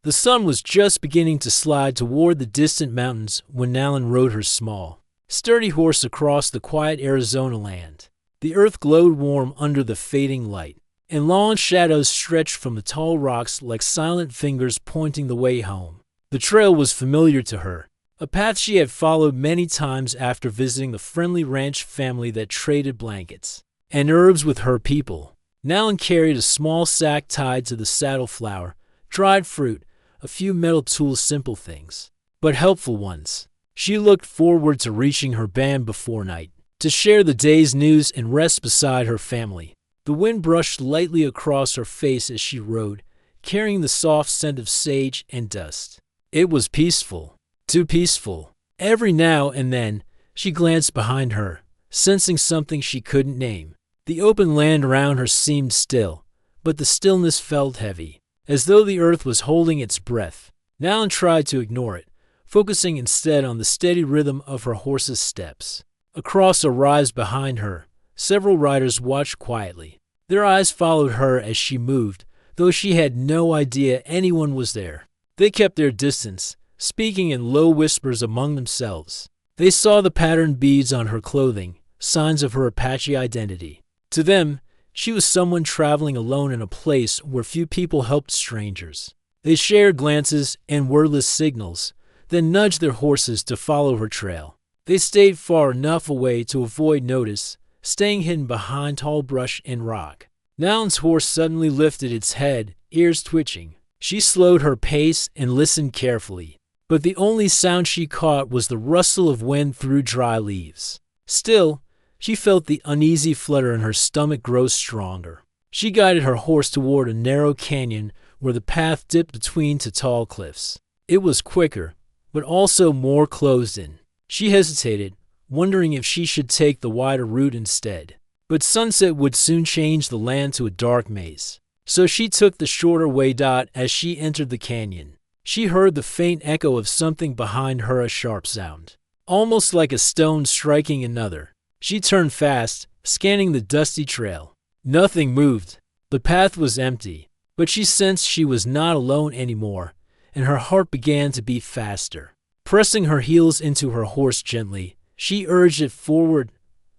The sun was just beginning to slide toward the distant mountains when Nalin rode her small, sturdy horse across the quiet Arizona land. The earth glowed warm under the fading light, and long shadows stretched from the tall rocks like silent fingers pointing the way home. The trail was familiar to her, a path she had followed many times after visiting the friendly ranch family that traded blankets and herbs with her people. Nalin carried a small sack tied to the saddle, flour, dried fruit, a few metal tools, simple things, but helpful ones. She looked forward to reaching her band before night, to share the day's news and rest beside her family. The wind brushed lightly across her face as she rode, carrying the soft scent of sage and dust. It was peaceful, too peaceful. Every now and then, she glanced behind her, sensing something she couldn't name. The open land around her seemed still, but the stillness felt heavy, as though the earth was holding its breath. Nalin tried to ignore it, focusing instead on the steady rhythm of her horse's steps. Across a rise behind her, several riders watched quietly. Their eyes followed her as she moved, though she had no idea anyone was there. They kept their distance, speaking in low whispers among themselves. They saw the patterned beads on her clothing, signs of her Apache identity. To them, she was someone traveling alone in a place where few people helped strangers. They shared glances and wordless signals, then nudged their horses to follow her trail. They stayed far enough away to avoid notice, staying hidden behind tall brush and rock. Nalin's horse suddenly lifted its head, ears twitching. She slowed her pace and listened carefully, but the only sound she caught was the rustle of wind through dry leaves. Still, she felt the uneasy flutter in her stomach grow stronger. She guided her horse toward a narrow canyon where the path dipped between two tall cliffs. It was quicker, but also more closed in. She hesitated, wondering if she should take the wider route instead. But sunset would soon change the land to a dark maze. So she took the shorter way. As she entered the canyon, she heard the faint echo of something behind her, a sharp sound, almost like a stone striking another. She turned fast, scanning the dusty trail. Nothing moved. The path was empty, but she sensed she was not alone anymore, and her heart began to beat faster. Pressing her heels into her horse gently, she urged it forward.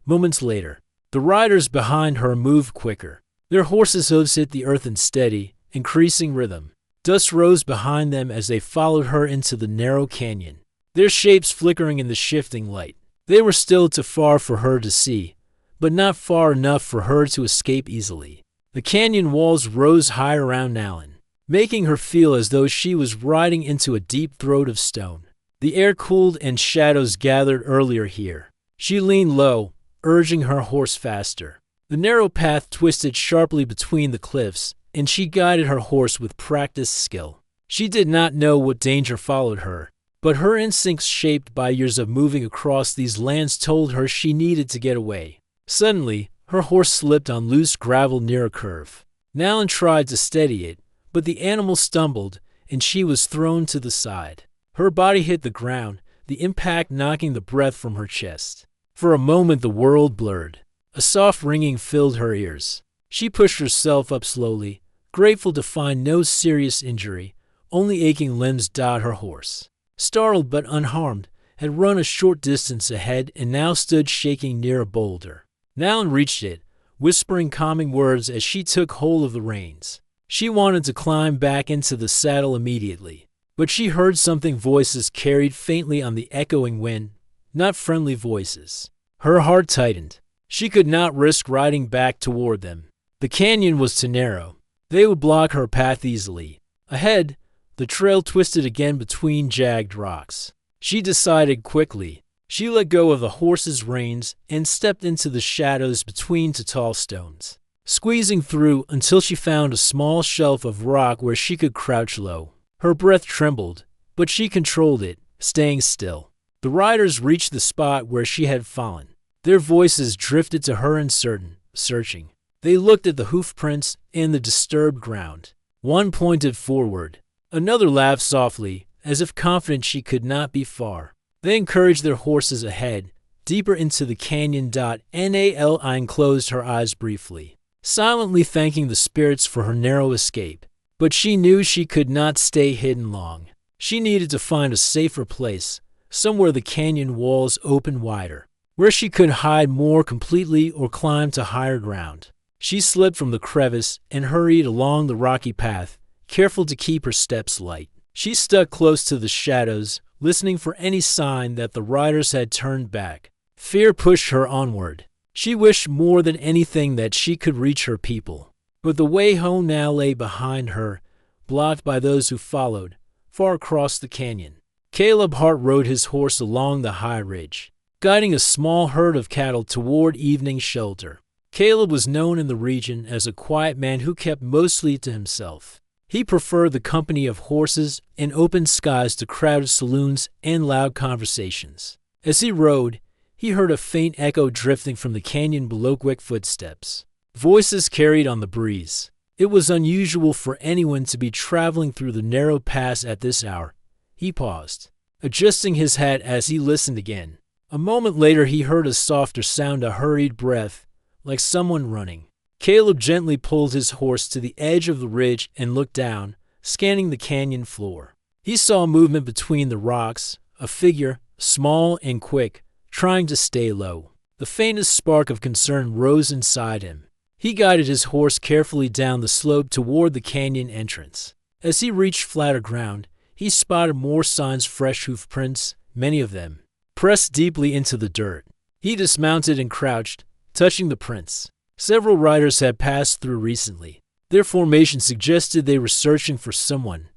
Moments later, the riders behind her moved quicker. Their horses' hooves hit the earth in steady, increasing rhythm. Dust rose behind them as they followed her into the narrow canyon, their shapes flickering in the shifting light. They were still too far for her to see, but not far enough for her to escape easily. The canyon walls rose high around Nalin, making her feel as though she was riding into a deep throat of stone. The air cooled and shadows gathered earlier here. She leaned low, urging her horse faster. The narrow path twisted sharply between the cliffs, and she guided her horse with practiced skill. She did not know what danger followed her, but her instincts, shaped by years of moving across these lands, told her she needed to get away. Suddenly, her horse slipped on loose gravel near a curve. Nalin tried to steady it, but the animal stumbled, and she was thrown to the side. Her body hit the ground, the impact knocking the breath from her chest. For a moment the world blurred. A soft ringing filled her ears. She pushed herself up slowly, grateful to find no serious injury, only aching limbs. Her horse, startled but unharmed, had run a short distance ahead and now stood shaking near a boulder. Nalin reached it, whispering calming words as she took hold of the reins. She wanted to climb back into the saddle immediately, but she heard something. Voices carried faintly on the echoing wind, not friendly voices. Her heart tightened. She could not risk riding back toward them. The canyon was too narrow. They would block her path easily. Ahead, the trail twisted again between jagged rocks. She decided quickly. She let go of the horse's reins and stepped into the shadows between two tall stones, squeezing through until she found a small shelf of rock where she could crouch low. Her breath trembled, but she controlled it, staying still. The riders reached the spot where she had fallen. Their voices drifted to her uncertain, searching. They looked at the hoof prints and the disturbed ground. One pointed forward. Another laughed softly, as if confident she could not be far. They encouraged their horses ahead, deeper into the canyon. Nalin closed her eyes briefly, silently thanking the spirits for her narrow escape. But she knew she could not stay hidden long. She needed to find a safer place, somewhere the canyon walls opened wider, where she could hide more completely or climb to higher ground. She slid from the crevice and hurried along the rocky path, careful to keep her steps light. She stuck close to the shadows, listening for any sign that the riders had turned back. Fear pushed her onward. She wished more than anything that she could reach her people. But the way home now lay behind her, blocked by those who followed, far across the canyon. Caleb Hart rode his horse along the high ridge, guiding a small herd of cattle toward evening shelter. Caleb was known in the region as a quiet man who kept mostly to himself. He preferred the company of horses and open skies to crowded saloons and loud conversations. As he rode, he heard a faint echo drifting from the canyon below. Quick footsteps. Voices carried on the breeze. It was unusual for anyone to be traveling through the narrow pass at this hour. He paused, adjusting his hat as he listened again. A moment later he heard a softer sound, a hurried breath, like someone running. Caleb gently pulled his horse to the edge of the ridge and looked down, scanning the canyon floor. He saw movement between the rocks, a figure, small and quick, trying to stay low. The faintest spark of concern rose inside him. He guided his horse carefully down the slope toward the canyon entrance. As he reached flatter ground, he spotted more signs, fresh hoof prints, many of them, pressed deeply into the dirt. He dismounted and crouched, touching the prints. Several riders had passed through recently. Their formation suggested they were searching for someone,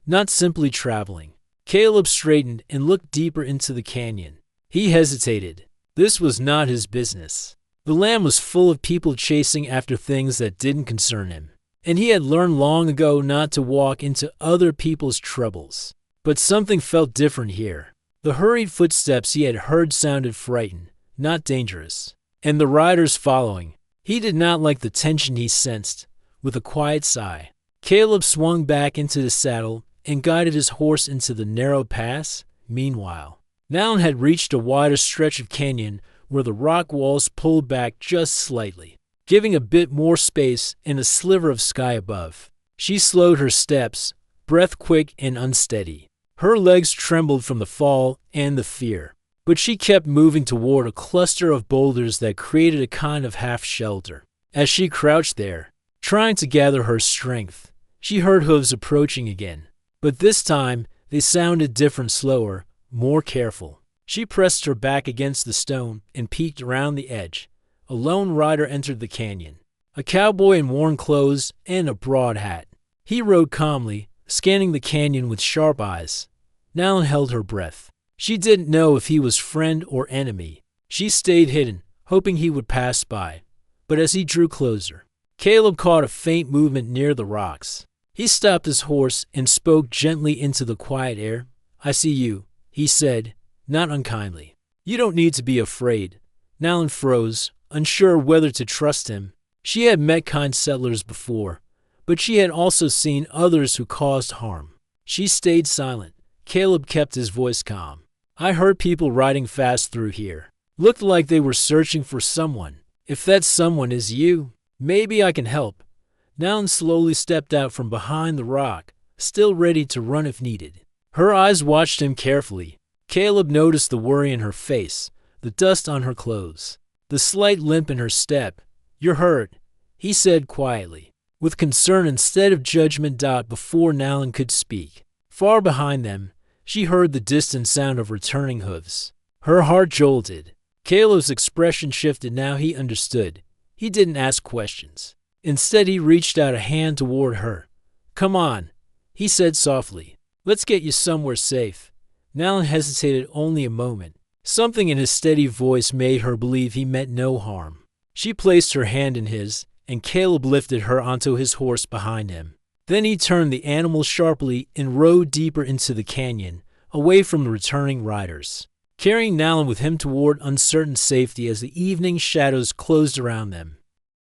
not simply traveling. Caleb straightened and looked deeper into the canyon. He hesitated. This was not his business. The land was full of people chasing after things that didn't concern him, and he had learned long ago not to walk into other people's troubles. But something felt different here. The hurried footsteps he had heard sounded frightened, not dangerous. And the riders following. He did not like the tension he sensed. With a quiet sigh, Caleb swung back into the saddle and guided his horse into the narrow pass. Meanwhile, Nalin had reached a wider stretch of canyon where the rock walls pulled back just slightly, giving a bit more space and a sliver of sky above. She slowed her steps, breath quick and unsteady. Her legs trembled from the fall and the fear. But she kept moving toward a cluster of boulders that created a kind of half-shelter. As she crouched there, trying to gather her strength, she heard hooves approaching again. But this time, they sounded different, slower, more careful. She pressed her back against the stone and peeked around the edge. A lone rider entered the canyon, a cowboy in worn clothes and a broad hat. He rode calmly, scanning the canyon with sharp eyes. Nalin held her breath. She didn't know if he was friend or enemy. She stayed hidden, hoping he would pass by. But as he drew closer, Caleb caught a faint movement near the rocks. He stopped his horse and spoke gently into the quiet air. "I see you," he said, not unkindly. "You don't need to be afraid." Nalin froze, unsure whether to trust him. She had met kind settlers before, but she had also seen others who caused harm. She stayed silent. Caleb kept his voice calm. "I heard people riding fast through here. Looked like they were searching for someone. If that someone is you, maybe I can help." Nalin slowly stepped out from behind the rock, still ready to run if needed. Her eyes watched him carefully. Caleb noticed the worry in her face, the dust on her clothes, the slight limp in her step. "You're hurt," he said quietly, with concern instead of judgment. Before Nalin could speak, far behind them, she heard the distant sound of returning hooves. Her heart jolted. Caleb's expression shifted now. He understood. He didn't ask questions. Instead, he reached out a hand toward her. "Come on," he said softly. "Let's get you somewhere safe." Nalin hesitated only a moment. Something in his steady voice made her believe he meant no harm. She placed her hand in his, and Caleb lifted her onto his horse behind him. Then he turned the animal sharply and rode deeper into the canyon, away from the returning riders, carrying Nalin with him toward uncertain safety as the evening shadows closed around them.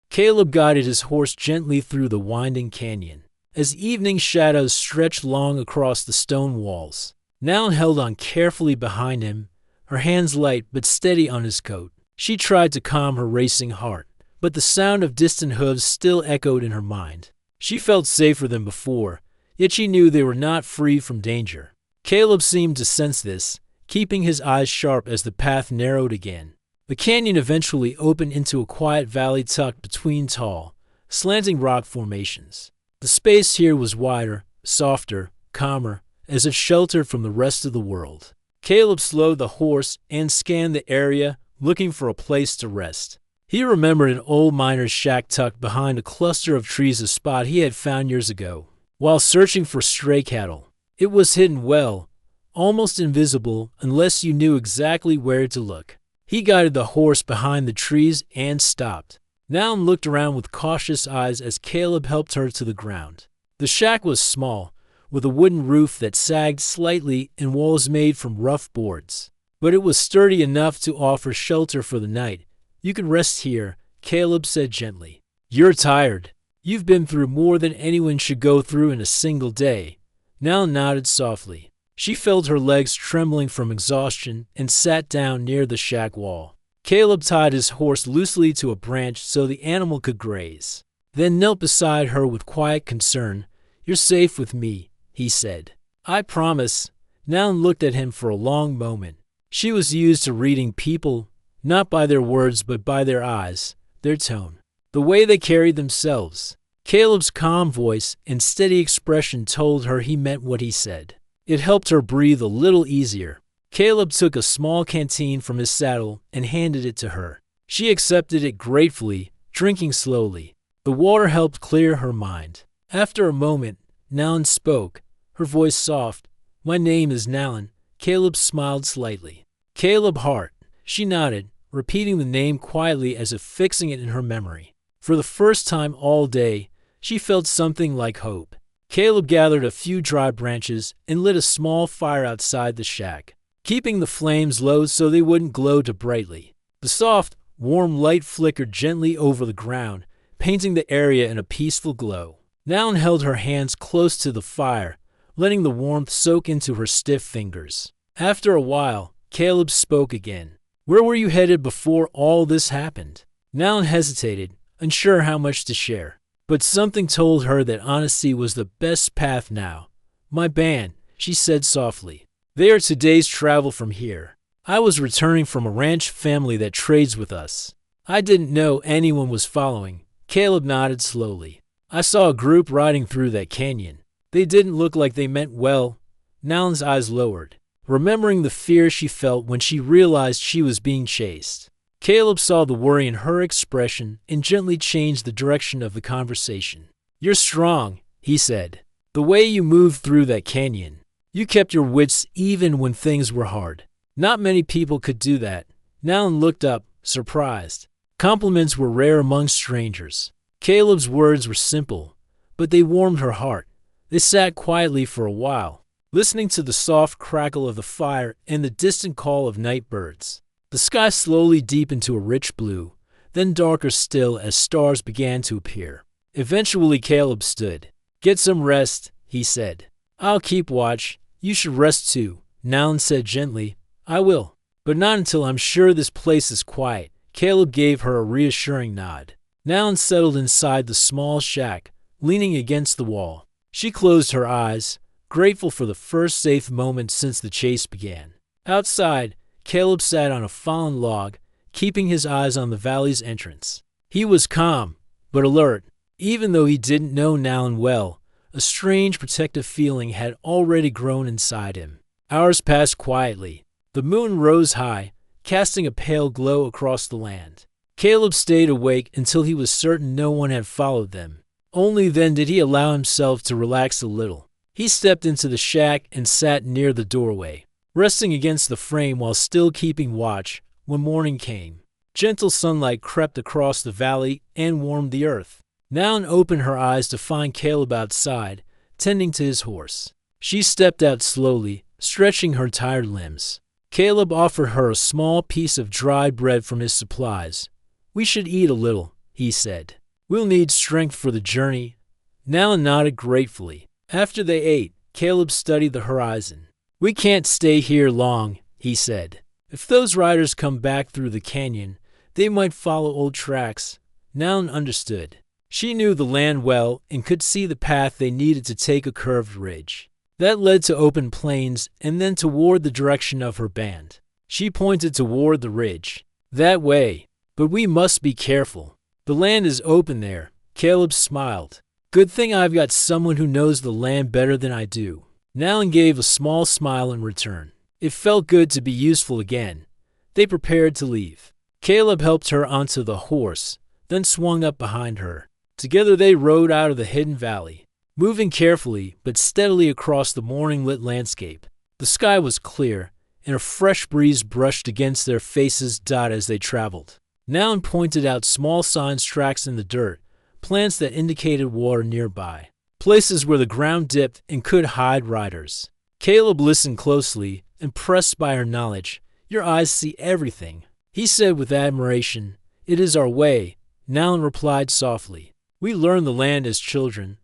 Caleb guided his horse gently through the winding canyon. As evening shadows stretched long across the stone walls, Nalin held on carefully behind him, her hands light but steady on his coat. She tried to calm her racing heart, but the sound of distant hooves still echoed in her mind. She felt safer than before, yet she knew they were not free from danger. Caleb seemed to sense this, keeping his eyes sharp as the path narrowed again. The canyon eventually opened into a quiet valley tucked between tall, slanting rock formations. The space here was wider, softer, calmer, as if sheltered from the rest of the world. Caleb slowed the horse and scanned the area, looking for a place to rest. He remembered an old miner's shack tucked behind a cluster of trees, a spot he had found years ago. While searching for stray cattle, it was hidden well, almost invisible unless you knew exactly where to look. He guided the horse behind the trees and stopped. Noun looked around with cautious eyes as Caleb helped her to the ground. The shack was small, with a wooden roof that sagged slightly and walls made from rough boards. But it was sturdy enough to offer shelter for the night. "You can rest here," Caleb said gently. "You're tired. You've been through more than anyone should go through in a single day." Noun nodded softly. She felt her legs trembling from exhaustion and sat down near the shack wall. Caleb tied his horse loosely to a branch so the animal could graze, then knelt beside her with quiet concern. "You're safe with me," he said. "I promise." Noun looked at him for a long moment. She was used to reading people, not by their words but by their eyes, their tone, the way they carried themselves. Caleb's calm voice and steady expression told her he meant what he said. It helped her breathe a little easier. Caleb took a small canteen from his saddle and handed it to her. She accepted it gratefully, drinking slowly. The water helped clear her mind. After a moment, Noun spoke, her voice soft. "My name is Nalin." Caleb smiled slightly. "Caleb Hart." She nodded, repeating the name quietly as if fixing it in her memory. For the first time all day, she felt something like hope. Caleb gathered a few dry branches and lit a small fire outside the shack, keeping the flames low so they wouldn't glow too brightly. The soft, warm light flickered gently over the ground, painting the area in a peaceful glow. Noun held her hands close to the fire, letting the warmth soak into her stiff fingers. After a while, Caleb spoke again. "Where were you headed before all this happened?" Noun hesitated, unsure how much to share. But something told her that honesty was the best path now. "My band," she said softly. "They are today's travel from here. I was returning from a ranch family that trades with us. I didn't know anyone was following." Caleb nodded slowly. "I saw a group riding through that canyon. They didn't look like they meant well." Noun's eyes lowered, remembering the fear she felt when she realized she was being chased. Caleb saw the worry in her expression and gently changed the direction of the conversation. "You're strong," he said. "The way you moved through that canyon. You kept your wits even when things were hard. Not many people could do that." Noun looked up, surprised. Compliments were rare among strangers. Caleb's words were simple, but they warmed her heart. They sat quietly for a while, listening to the soft crackle of the fire and the distant call of night birds. The sky slowly deepened to a rich blue, then darker still as stars began to appear. Eventually Caleb stood. "Get some rest," he said. "I'll keep watch. You should rest too," Noun said gently. "I will, but not until I'm sure this place is quiet." Caleb gave her a reassuring nod. Noun settled inside the small shack, leaning against the wall. She closed her eyes, grateful for the first safe moment since the chase began. Outside, Caleb sat on a fallen log, keeping his eyes on the valley's entrance. He was calm, but alert. Even though he didn't know Nalin well, a strange protective feeling had already grown inside him. Hours passed quietly. The moon rose high, casting a pale glow across the land. Caleb stayed awake until he was certain no one had followed them. Only then did he allow himself to relax a little. He stepped into the shack and sat near the doorway, resting against the frame while still keeping watch. When morning came, gentle sunlight crept across the valley and warmed the earth. Noun opened her eyes to find Caleb outside, tending to his horse. She stepped out slowly, stretching her tired limbs. Caleb offered her a small piece of dried bread from his supplies. "We should eat a little," he said. "We'll need strength for the journey." Noun nodded gratefully. After they ate, Caleb studied the horizon. "We can't stay here long," he said. "If those riders come back through the canyon, they might follow old tracks." Noun understood. She knew the land well and could see the path they needed to take, a curved ridge that led to open plains and then toward the direction of her band. She pointed toward the ridge. That way, but we must be careful. The land is open there. Caleb smiled. Good thing I've got someone who knows the land better than I do. Nalin gave a small smile in return. It felt good to be useful again. They prepared to leave. Caleb helped her onto the horse, then swung up behind her. Together they rode out of the hidden valley, moving carefully but steadily across the morning-lit landscape. The sky was clear, and a fresh breeze brushed against their faces as they traveled. Nalin pointed out small signs, tracks in the dirt, plants that indicated water nearby, places where the ground dipped and could hide riders. Caleb listened closely, impressed by her knowledge. Your eyes see everything, he said with admiration. It is our way, Nalin replied softly. We learned the land as children.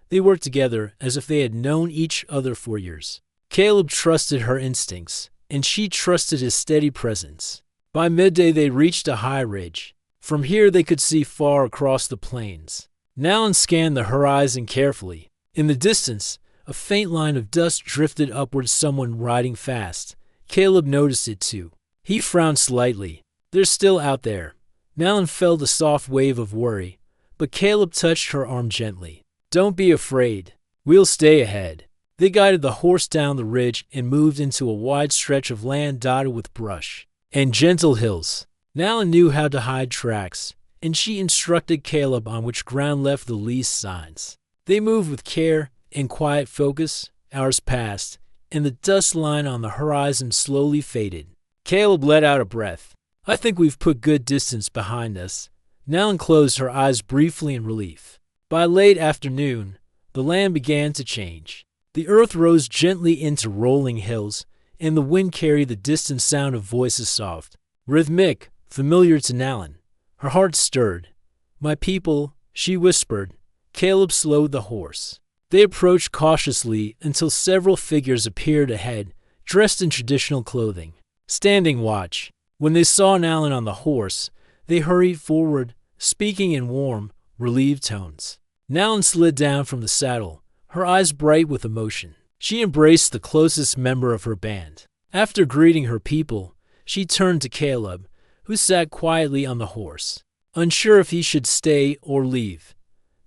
They worked together as if they had known each other for years. Caleb trusted her instincts, and she trusted his steady presence. By midday they reached a high ridge. From here they could see far across the plains. Nalin scanned the horizon carefully. In the distance, a faint line of dust drifted upward, someone riding fast. Caleb noticed it too. He frowned slightly. They're still out there. Nalin felt a soft wave of worry, but Caleb touched her arm gently. Don't be afraid. We'll stay ahead. They guided the horse down the ridge and moved into a wide stretch of land dotted with brush and gentle hills. Nalin knew how to hide tracks, and she instructed Caleb on which ground left the least signs. They moved with care and quiet focus. Hours passed, and the dust line on the horizon slowly faded. Caleb let out a breath. I think we've put good distance behind us. Nalin closed her eyes briefly in relief. By late afternoon, the land began to change. The earth rose gently into rolling hills, and the wind carried the distant sound of voices, soft, rhythmic, familiar to Nalin. Her heart stirred. My people, she whispered. Caleb slowed the horse. They approached cautiously until several figures appeared ahead, dressed in traditional clothing, standing watch. When they saw Nalin on the horse, they hurried forward, speaking in warm, relieved tones. Nalin slid down from the saddle, her eyes bright with emotion. She embraced the closest member of her band. After greeting her people, she turned to Caleb, who sat quietly on the horse, unsure if he should stay or leave.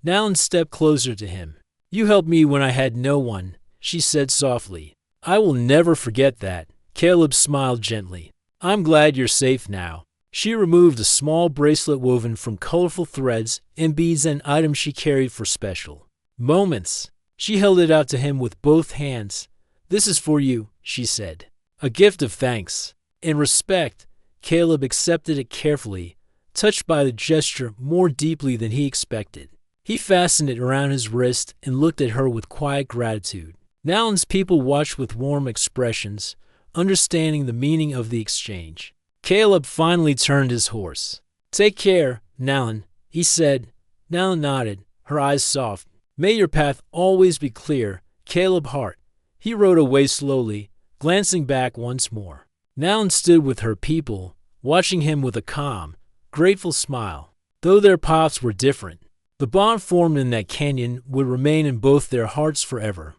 Nalin stepped closer to him. You helped me when I had no one, she said softly. I will never forget that. Caleb smiled gently. I'm glad you're safe now. She removed a small bracelet woven from colorful threads and beads, an item she carried for special moments. She held it out to him with both hands. This is for you, she said. A gift of thanks. In respect, Caleb accepted it carefully, touched by the gesture more deeply than he expected. He fastened it around his wrist and looked at her with quiet gratitude. Nalin's people watched with warm expressions, understanding the meaning of the exchange. Caleb finally turned his horse. Take care, Nalin, he said. Nalin nodded, her eyes soft. May your path always be clear, Caleb Hart. He rode away slowly, glancing back once more. Nalin stood with her people, watching him with a calm, grateful smile. Though their paths were different, the bond formed in that canyon would remain in both their hearts forever.